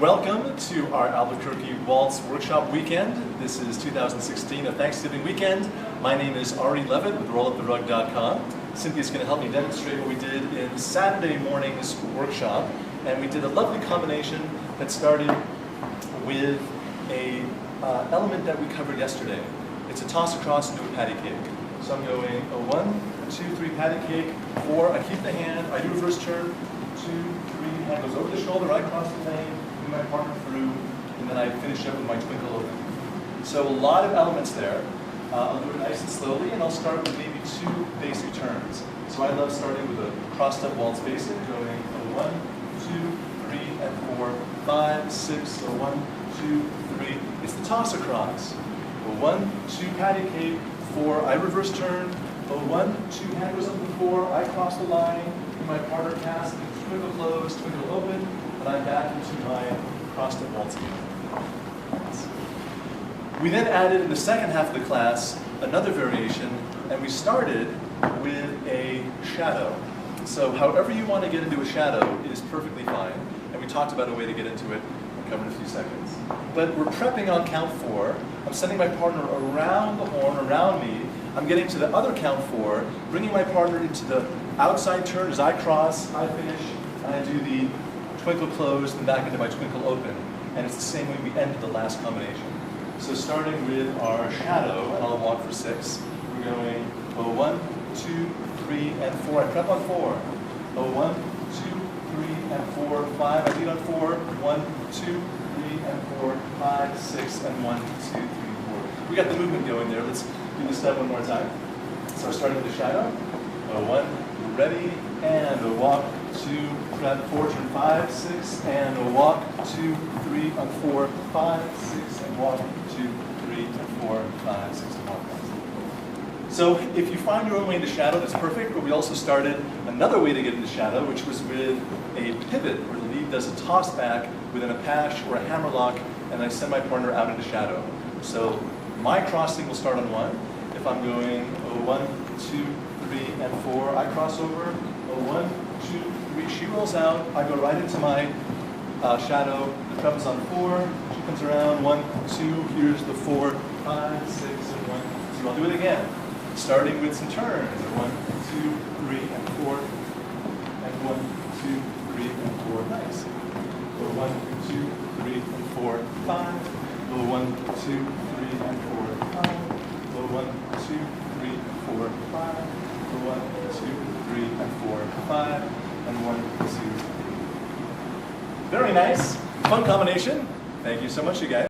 Welcome to our Albuquerque WALTZ workshop weekend. This is 2016, a Thanksgiving weekend. My name is Ari Levitt with RollUpTheRug.com. Cynthia's going to help me demonstrate what we did in Saturday morning's workshop. And we did a lovely combination that started with a element that we covered yesterday. It's a toss across into a patty cake. So I'm going a 1, 2, 3 patty cake, 4, I keep the hand, I do reverse turn, 2, 3, hand goes over the shoulder, I cross the lane, move my partner through, and then I finish up with my twinkle open. So a lot of elements there. I'll do it nice and slowly, and I'll start with maybe 2 basic turns. So I love starting with a crossed up waltz basic, going a 1, 2, 3, and 4, 5, 6, so 1, 2, 3. It's the toss across. A 1, 2 patty cake, 4, I reverse turn, a 1, 2 hand goes up to 4, I cross the line, and my partner cast, twinkle close, twinkle open, and I'm back into my crossed up waltz again. We then added in the second half of the class another variation, and we started with a shadow. So however you want to get into a shadow is perfectly fine, and we talked about a way to get into it. I'll cover in a few seconds. But we're prepping on count 4. I'm sending my partner around the horn, around me. I'm getting to the other count 4, bringing my partner into the outside turn as I cross, I finish, and I do the twinkle close, and back into my twinkle open. And it's the same way we ended the last combination. So starting with our shadow, and I'll walk for 6, we're going 1, 2, 3, and 4. I prep on 4. 1, 2, 3, and 4, 5. I lead on 4. 1, 2, 3, and 4, 5, 6, and 1, 2, 3, 4. We got the movement going there. Let's do this step one more time. So starting with the shadow. 1, ready, and a walk, 2, prep, 4, turn 5, 6, and a walk, 2, 3, on 4, 5, 6, and walk, 2, 3, and 4, 5, 6, and walk. So if you find your own way into shadow, that's perfect, but we also started another way to get into shadow, which was with a pivot, where the lead does a toss back within a pash or a hammer lock, and I send my partner out into shadow. So my crossing will start on 1. If I'm going 1, 2, 3, and 4, I cross over, 1, 2, 3, she rolls out, I go right into my shadow, the prep is on 4, she comes around, 1, 2, here's the 4, 5, 6, and 1, 2. I'll do it again, starting with some turns, 1, 2, 3, and 4, and 1, 2, 3, and 4, nice. 1, 2, 3, and 4, 5, 1, 2, 3, and 4, 5, 1, 2, 3, and 4, 5, 1, 2, 3, and 4, 5, and 1, 2, 3. Very nice, fun combination. Thank you so much, you guys.